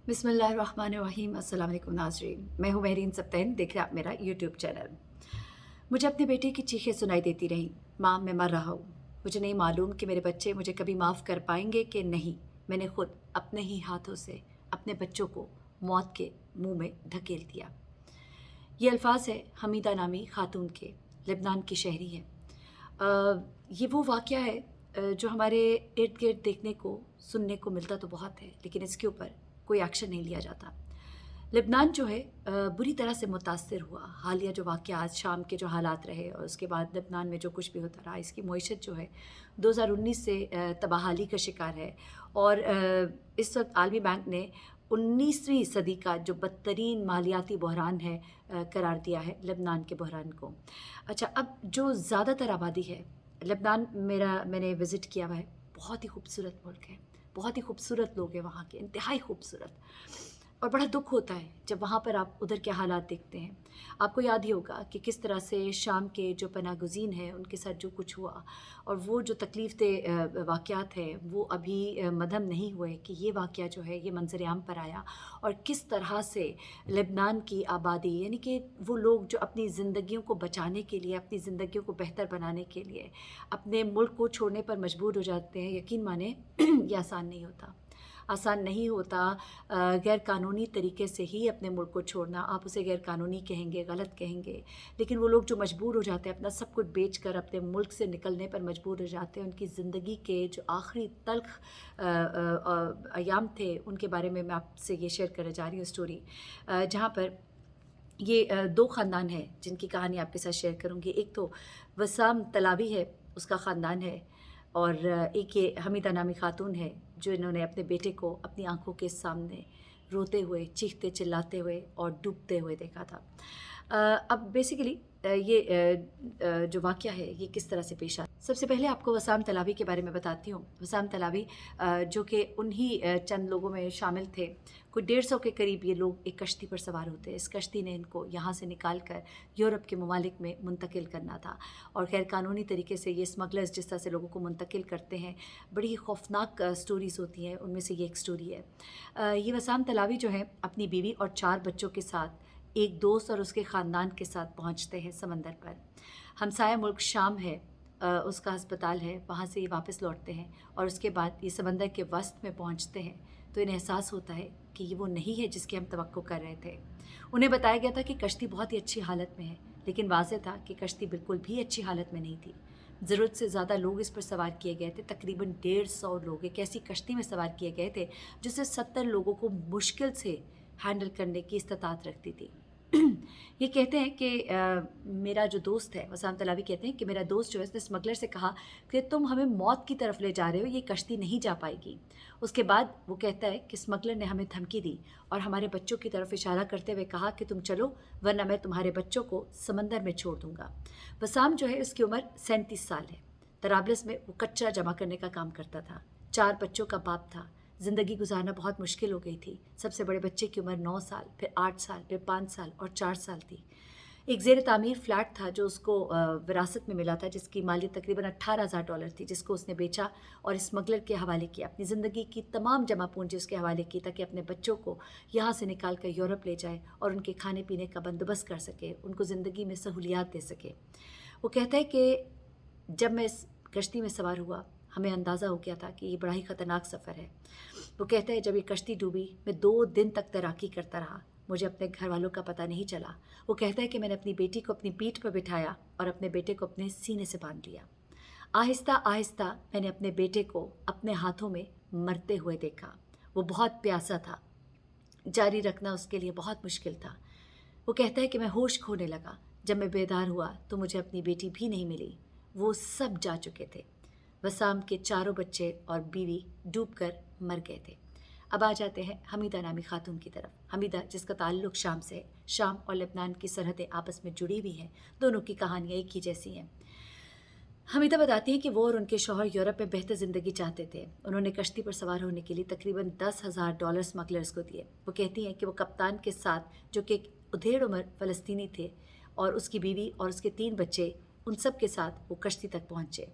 बिस्मिल्लाहिर्रहमानिर्रहीम। अस्सलाम वालेकुम नाज़रीन, मैं हूँ महरीन सब्तैन, देख रहे हैं आप मेरा यूट्यूब चैनल। मुझे अपने बेटे की चीखें सुनाई देती रहीं, माँ मैं मर रहा हूँ। मुझे नहीं मालूम कि मेरे बच्चे मुझे कभी माफ़ कर पाएंगे कि नहीं। मैंने खुद अपने ही हाथों से अपने बच्चों को मौत के मुंह में धकेल दिया। ये अल्फाज है हमीदा नामी खातून के, लेबनान की शहरी है। ये वो वाक़या है जो हमारे इर्द गिर्द देखने को सुनने को मिलता तो बहुत है, लेकिन इसके ऊपर कोई एक्शन नहीं लिया जाता। लेबनान जो है बुरी तरह से मुतासर हुआ। हालिया जो वाक़या आज शाम के जो हालात रहे और उसके बाद लेबनान में जो कुछ भी होता रहा, इसकी मईशत जो है 2019 से तबाहाली का शिकार है। और इस वक्त आलमी बैंक ने 19वीं सदी का जो बदतरीन मालियाती बहरान है करार दिया है लेबनान के बहरान को। अच्छा, अब जो ज़्यादातर आबादी है लेबनान, मैंने विज़िट किया हुआ है। बहुत ही खूबसूरत मुल्क है, बहुत ही खूबसूरत लोग हैं वहाँ के, इंतहाई खूबसूरत। और बड़ा दुख होता है जब वहाँ पर आप उधर के हालात देखते हैं। आपको याद ही होगा कि किस तरह से शाम के जो पनागुज़ीन हैं उनके साथ जो कुछ हुआ, और वो जो तकलीफ़ दे वाक़यात हैं वो अभी मदहम नहीं हुए कि ये वाक़या जो है ये मंज़र आम पर आया। और किस तरह से लेबनान की आबादी, यानी कि वो लोग जो अपनी ज़िंदगियों को बचाने के लिए, अपनी ज़िंदगियों को बेहतर बनाने के लिए अपने मुल्क को छोड़ने पर मजबूर हो जाते हैं। यकीन माने ये आसान नहीं होता, आसान नहीं होता। गैर कानूनी तरीके से ही अपने मुल्क को छोड़ना, आप उसे गैर कानूनी कहेंगे, गलत कहेंगे, लेकिन वो लोग जो मजबूर हो जाते हैं, अपना सब कुछ बेच कर अपने मुल्क से निकलने पर मजबूर हो जाते हैं, उनकी ज़िंदगी के जो आखिरी तल्ख अयाम थे उनके बारे में मैं आपसे ये शेयर करने जा रही हूँ स्टोरी, जहाँ पर ये दो ख़ानदान हैं जिनकी कहानी आपके साथ शेयर करूँगी। एक तो वसाम तलावी है, उसका ख़ानदान है, और एक ये हमीदा नामी खातून है जो इन्होंने अपने बेटे को अपनी आंखों के सामने रोते हुए, चीखते चिल्लाते हुए और डूबते हुए देखा था। अब बेसिकली ये जो वाक़या है ये किस तरह से पेश आया। सबसे पहले आपको वसाम तलावी के बारे में बताती हूँ। वसाम तलावी जो कि उन्हीं चंद लोगों में शामिल थे। कोई 150 के करीब ये लोग एक कश्ती पर सवार होते हैं। इस कश्ती ने इनको यहाँ से निकाल कर यूरोप के ममालिक में मुंतकिल करना था, और गैर कानूनी तरीके से ये स्मगलर्स जिस तरह से लोगों को मुंतकिल करते हैं, बड़ी ही खौफनाक स्टोरीज़ होती हैं। उनमें से ये एक स्टोरी है। ये वसाम तलावी जो है अपनी बीवी और 4 बच्चों के साथ एक दोस्त और उसके ख़ानदान के साथ पहुंचते हैं समंदर पर। हमसाया मुल्क शाम है, उसका अस्पताल है, वहाँ से ये वापस लौटते हैं और उसके बाद ये समंदर के वस्त में पहुँचते हैं तो इन्हें एहसास होता है कि ये वो नहीं है जिसकी हम तवक्को कर रहे थे। उन्हें बताया गया था कि कश्ती बहुत ही अच्छी हालत में है, लेकिन वाज़ेह था कि कश्ती बिल्कुल भी अच्छी हालत में नहीं थी। ज़रूरत से ज़्यादा लोग इस पर सवार किए गए थे। तकरीबन 150 लोग एक ऐसी कश्ती में सवार किए गए थे जिससे 70 लोगों को मुश्किल से हैंडल करने की इस्तात रखती थी। ये कहते हैं कि मेरा जो दोस्त है, वसाम तलावी कहते हैं कि मेरा दोस्त जो है उसने स्मगलर से कहा कि तुम हमें मौत की तरफ ले जा रहे हो, ये कश्ती नहीं जा पाएगी। उसके बाद वो कहता है कि स्मगलर ने हमें धमकी दी और हमारे बच्चों की तरफ इशारा करते हुए कहा कि तुम चलो वरना मैं तुम्हारे बच्चों को समंदर में छोड़ दूंगा। वसाम जो है उसकी उम्र 37 साल है। तराबलस में वो कच्चा जमा करने का काम करता था। 4 बच्चों का बाप था। ज़िंदगी गुजारना बहुत मुश्किल हो गई थी। सबसे बड़े बच्चे की उम्र 9 साल, फिर 8 साल, फिर 5 साल और 4 साल थी। एक ज़ेर तामीर फ्लैट था जो उसको विरासत में मिला था, जिसकी मालियत तकरीबन $18,000 थी, जिसको उसने बेचा और स्मगलर के हवाले किया। अपनी ज़िंदगी की तमाम जमा पूंजी उसके हवाले की ताकि अपने बच्चों को यहाँ से निकाल कर यूरोप ले जाए और उनके खाने पीने का बंदोबस्त कर सके, उनको ज़िंदगी में सहूलियात दे सके। वो कहता है कि जब मैं इस कश्ती में सवार हुआ, हमें अंदाज़ा हो गया था कि ये बड़ा ही ख़तरनाक सफ़र है। वो कहता है जब ये कश्ती डूबी, मैं 2 दिन तक तैराकी करता रहा। मुझे अपने घर वालों का पता नहीं चला। वो कहता है कि मैंने अपनी बेटी को अपनी पीठ पर बिठाया और अपने बेटे को अपने सीने से बांध लिया। आहिस्ता आहिस्ता मैंने अपने बेटे को अपने हाथों में मरते हुए देखा। वो बहुत प्यासा था, जारी रखना उसके लिए बहुत मुश्किल था। वो कहता है कि मैं होश खोने लगा। जब मैं बेदार हुआ तो मुझे अपनी बेटी भी नहीं मिली, वो सब जा चुके थे। वसाम के 4 बच्चे और बीवी डूबकर मर गए थे। अब आ जाते हैं हमीदा नामी खातून की तरफ। हमीदा जिसका ताल्लुक़ शाम से है। शाम और लेबनान की सरहदें आपस में जुड़ी हुई हैं, दोनों की कहानियाँ एक ही जैसी हैं। हमीदा बताती हैं कि वो और उनके शौहर यूरोप में बेहतर ज़िंदगी चाहते थे। उन्होंने कश्ती पर सवार होने के लिए तकरीबन $10,000 स्मगलर्स को दिए। वो कहती हैं कि वो कप्तान के साथ, जो कि एक उधेड़ उम्र फ़लस्तीनी थे, और उसकी बीवी और उसके 3 बच्चे, उन सब के साथ वो कश्ती तक पहुँचे।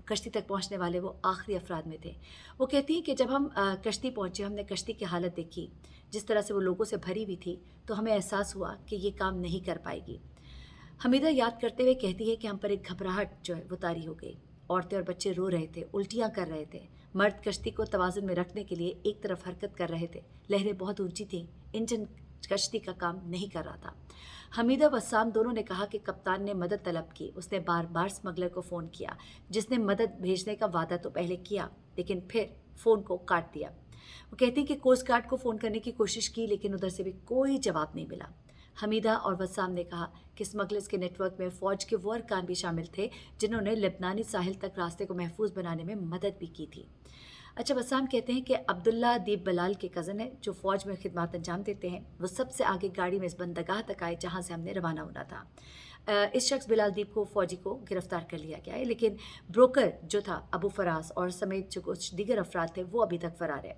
कश्ती तक पहुंचने वाले वो आखिरी अफराद में थे। वो कहती हैं कि जब हम कश्ती पहुंचे, हमने कश्ती की हालत देखी, जिस तरह से वो लोगों से भरी हुई थी, तो हमें एहसास हुआ कि ये काम नहीं कर पाएगी। हमीदा याद करते हुए कहती है कि हम पर एक घबराहट जो है वो तारी हो गई। औरतें और बच्चे रो रहे थे, उल्टियाँ कर रहे थे। मर्द कश्ती को तवाज़ुन में रखने के लिए एक तरफ हरकत कर रहे थे। लहरें बहुत ऊंची थीं, इंजन कश्ती का काम नहीं कर रहा था। हमीदा व वसाम दोनों ने कहा कि कप्तान ने मदद तलब की। उसने बार बार स्मगलर को फ़ोन किया, जिसने मदद भेजने का वादा तो पहले किया, लेकिन फिर फ़ोन को काट दिया। वो कहती कि कोस्ट गार्ड को फ़ोन करने की कोशिश की, लेकिन उधर से भी कोई जवाब नहीं मिला। हमीदा और वसाम ने कहा कि स्मगलर्स के नेटवर्क में फ़ौज के वो अरकान भी शामिल थे जिन्होंने लेबनानी साहिल तक रास्ते को महफूज बनाने में मदद भी की थी। अच्छा, वसाम कहते हैं कि अब्दुल्ला दीप बलाल के कज़न है जो फ़ौज में खिदमत अंजाम देते हैं। वो सबसे आगे गाड़ी में इस बंदरगाह तक आए जहाँ से हमने रवाना होना था। इस शख्स बिलाल दीप को फ़ौजी को गिरफ़्तार कर लिया गया है, लेकिन ब्रोकर जो था अबू फराज और समेत जो कुछ दीगर अफराद थे वो अभी तक फ़रार है।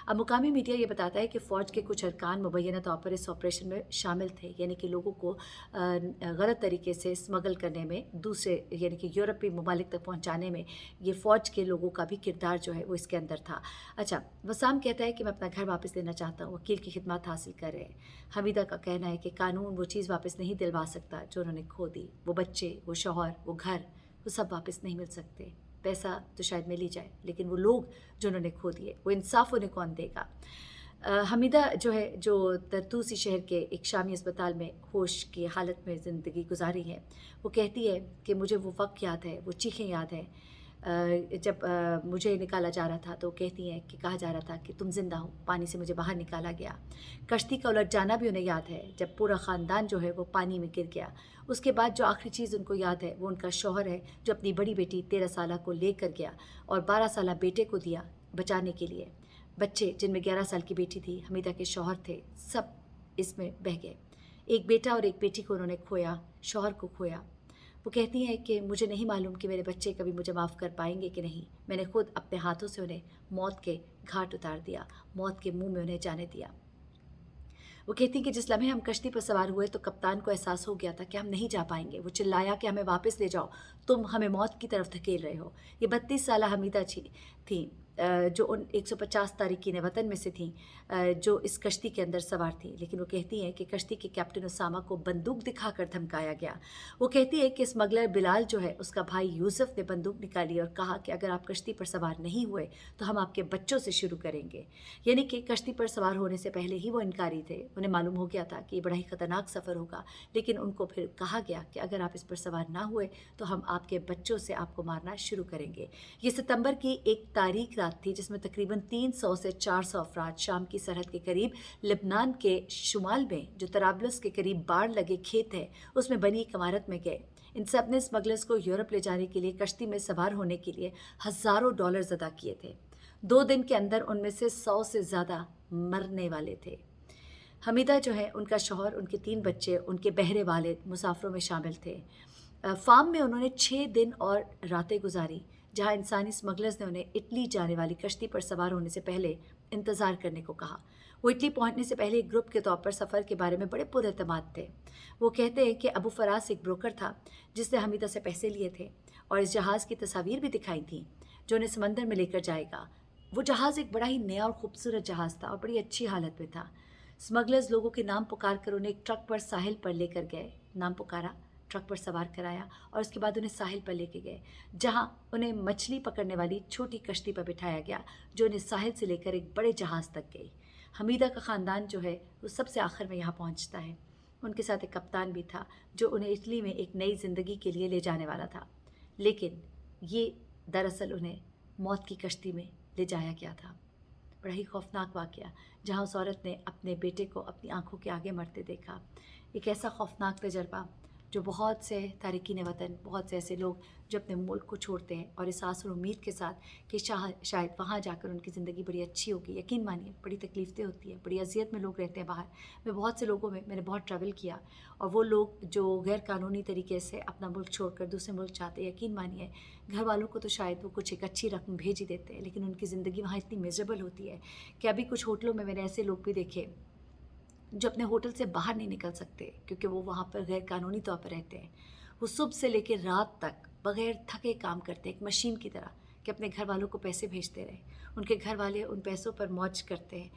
अब मुकामी मीडिया ये बताता है कि फ़ौज के कुछ अरकान मुबैना तौर पर इस ऑपरेशन में शामिल थे, यानी कि लोगों को गलत तरीके से स्मगल करने में, दूसरे यानी कि यूरोपीय ममालिक तक पहुँचाने में ये फ़ौज के लोगों का भी किरदार जो है वो इसके अंदर था। अच्छा, वसाम कहता है कि मैं अपना घर वापस लेना चाहता हूँ, वकील की खिदमत हासिल कर रहे हैं। हमीदा का कहना है कि कानून वो चीज़ वापस नहीं दिलवा सकता जो उन्होंने खो दी। वो बच्चे, वो शौहर, वो घर, वो सब वापस नहीं मिल सकते। पैसा तो शायद मिल ही जाए, लेकिन वो लोग जो उन्होंने खो दिए, वो इंसाफ उन्हें कौन देगा। हमीदा जो है, जो तरतूसी शहर के एक शामी अस्पताल में होश की हालत में ज़िंदगी गुजारी है, वो कहती है कि मुझे वो वक्त याद है, वो चीखें याद हैं जब मुझे निकाला जा रहा था। तो कहती हैं कि कहा जा रहा था कि तुम ज़िंदा हो, पानी से मुझे बाहर निकाला गया। कश्ती का उलट जाना भी उन्हें याद है, जब पूरा ख़ानदान जो है वो पानी में गिर गया। उसके बाद जो आखिरी चीज़ उनको याद है वो उनका शौहर है जो अपनी बड़ी बेटी 13 साल को लेकर गया और 12 साल बेटे को दिया बचाने के लिए। बच्चे, जिनमें 11 साल की बेटी थी, हमीदा के शौहर थे, सब इसमें बह गए। एक बेटा और एक बेटी को उन्होंने खोया, शौहर को खोया। वो कहती हैं कि मुझे नहीं मालूम कि मेरे बच्चे कभी मुझे माफ़ कर पाएंगे कि नहीं। मैंने खुद अपने हाथों से उन्हें मौत के घाट उतार दिया, मौत के मुंह में उन्हें जाने दिया। वो कहती हैं कि जिस लम्हे हम कश्ती पर सवार हुए तो कप्तान को एहसास हो गया था कि हम नहीं जा पाएंगे। वो चिल्लाया कि हमें वापस ले जाओ, तुम हमें मौत की तरफ धकेल रहे हो। ये 32 साल हमीदा थी जो उन 150 तारिकीन वतन में से थीं जो इस कश्ती के अंदर सवार थी। लेकिन वो कहती हैं कि कश्ती के कैप्टन उसामा को बंदूक दिखाकर धमकाया गया। वो कहती है कि स्मगलर बिलाल जो है, उसका भाई यूसुफ ने बंदूक निकाली और कहा कि अगर आप कश्ती पर सवार नहीं हुए तो हम आपके बच्चों से शुरू करेंगे। यानी कि कश्ती पर सवार होने से पहले ही वो इनकारी थे। उन्हें मालूम हो गया था कि ये बड़ा ही ख़तरनाक सफ़र होगा, लेकिन उनको फिर कहा गया कि अगर आप इस पर सवार ना हुए तो हम आपके बच्चों से आपको मारना शुरू करेंगे। ये सितंबर की एक तारीख रात थी जिसमें तकरीबन 300 से 400 अफराद शाम की सरहद के करीब लेबनान के शुमाल में जो तराबलस के करीब बाढ़ लगे खेत है उसमें बनी एक इमारत में गए। इन सब ने स्मगलर्स को यूरोप ले जाने के लिए कश्ती में सवार होने के लिए हज़ारों डॉलर्स अदा किए थे। 2 दिन के अंदर उनमें से 100 से ज़्यादा मरने वाले थे। हमीदा जो है, उनका शौहर, उनके 3 बच्चे, उनके बहरे वालिद मुसाफरों में शामिल थे। फार्म में उन्होंने 6 दिन और रातें गुजारी जहां इंसानी स्मगलर्स ने उन्हें इटली जाने वाली कश्ती पर सवार होने से पहले इंतज़ार करने को कहा। वो इटली पहुंचने से पहले एक ग्रुप के तौर पर सफ़र के बारे में बड़े पुरएतमाद थे। वो कहते हैं कि अबू फराज एक ब्रोकर था जिसने हमीदा से पैसे लिए थे और इस जहाज़ की तस्वीर भी दिखाई थी जो उन्हें समंदर में लेकर जाएगा। वो जहाज़ एक बड़ा ही नया और ख़ूबसूरत जहाज़ था और बड़ी अच्छी हालत में था। स्मगलर्स लोगों के नाम पुकार कर उन्हें एक ट्रक पर साहिल पर लेकर गए। नाम पुकारा, ट्रक पर सवार कराया और उसके बाद उन्हें साहिल पर लेके गए जहां उन्हें मछली पकड़ने वाली छोटी कश्ती पर बिठाया गया जो उन्हें साहिल से लेकर एक बड़े जहाज़ तक गई। हमीदा का ख़ानदान जो है वो सबसे आखिर में यहाँ पहुँचता है। उनके साथ एक कप्तान भी था जो उन्हें इटली में एक नई ज़िंदगी के लिए ले जाने वाला था, लेकिन ये दरअसल उन्हें मौत की कश्ती में ले जाया गया था। बड़ा ही खौफनाक वाक़या जहाँ उस औरत ने अपने बेटे को अपनी आंखों के आगे मरते देखा। एक ऐसा खौफनाक तजर्बा जो बहुत से तारिकीन वतन, बहुत से ऐसे लोग जो अपने मुल्क को छोड़ते हैं और इस आस और उम्मीद के साथ कि शायद वहाँ जाकर उनकी ज़िंदगी बड़ी अच्छी होगी। यकीन मानिए बड़ी तकलीफ़ें होती हैं, बड़ी अज़ियत में लोग रहते हैं बाहर। मैं बहुत से लोगों में मैंने बहुत ट्रैवल किया और वो लोग जो गैर कानूनी तरीके से अपना मुल्क छोड़कर दूसरे मुल्क जाते हैं, यकीन मानिए घर वालों को तो शायद वो कुछ एक अच्छी रकम भेज ही देते हैं, लेकिन उनकी ज़िंदगी वहाँ इतनी मिज़रेबल होती है कि अभी कुछ होटलों में मैंने ऐसे लोग भी देखे जो अपने होटल से बाहर नहीं निकल सकते क्योंकि वो वहाँ पर गैर कानूनी तौर पर रहते हैं। वो सुबह से लेकर रात तक بغیر تھکے کام کرتے ہیں ایک مشین کی طرح کہ اپنے گھر والوں کو پیسے بھیجتے رہیں. ان کے گھر والے ان پیسوں پر موج کرتے ہیں,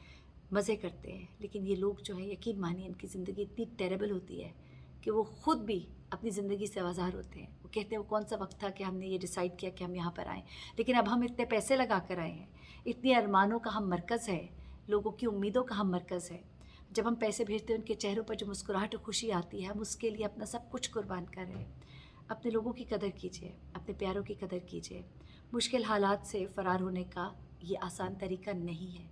مزے کرتے ہیں. لیکن یہ لوگ جو ہے یقین مانیے ان کی زندگی اتنی ٹیریبل ہوتی ہے کہ وہ خود بھی اپنی زندگی سے آزار ہوتے ہیں. وہ کہتے ہیں وہ کون سا وقت تھا کہ ہم نے یہ ڈیسائیڈ کیا کہ ہم یہاں پر آئیں, لیکن اب ہم اتنے پیسے لگا کر آئے ہیں, اتنی ارمانوں کا ہم مرکز ہے, لوگوں کی امیدوں کا ہم مرکز ہے. جب ہم پیسے بھیجتے ہیں ان کے چہروں پر جو مسکراہٹ و خوشی آتی ہے, ہم اس کے لیے اپنا سب کچھ قربان کر رہے ہیں. اپنے لوگوں کی قدر کیجیے, اپنے پیاروں کی قدر کیجیے. مشکل حالات سے فرار ہونے کا یہ آسان طریقہ نہیں ہے,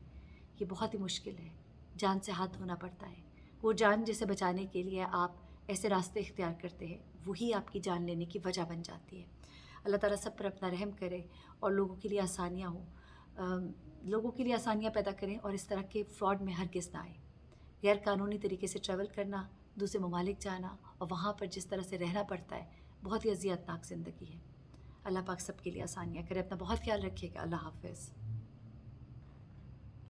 یہ بہت ہی مشکل ہے. جان سے ہاتھ دھونا پڑتا ہے. وہ جان جسے بچانے کے لیے آپ ایسے راستے اختیار کرتے ہیں, وہی آپ کی جان لینے کی وجہ بن جاتی ہے. اللہ تعالیٰ سب پر اپنا رحم کرے اور لوگوں کے لیے آسانیاں ہوں, لوگوں کے لیے آسانیاں پیدا کریں اور اس طرح کے فراڈ میں ہرگز نہ آئیں. غیر قانونی طریقے سے ٹریول کرنا, دوسرے ممالک جانا اور وہاں پر جس طرح سے رہنا پڑتا ہے, بہت ہی اذیت ناک زندگی ہے. اللہ پاک سب کے لیے آسانیاں کرے. اپنا بہت خیال رکھیے گا. اللہ حافظ.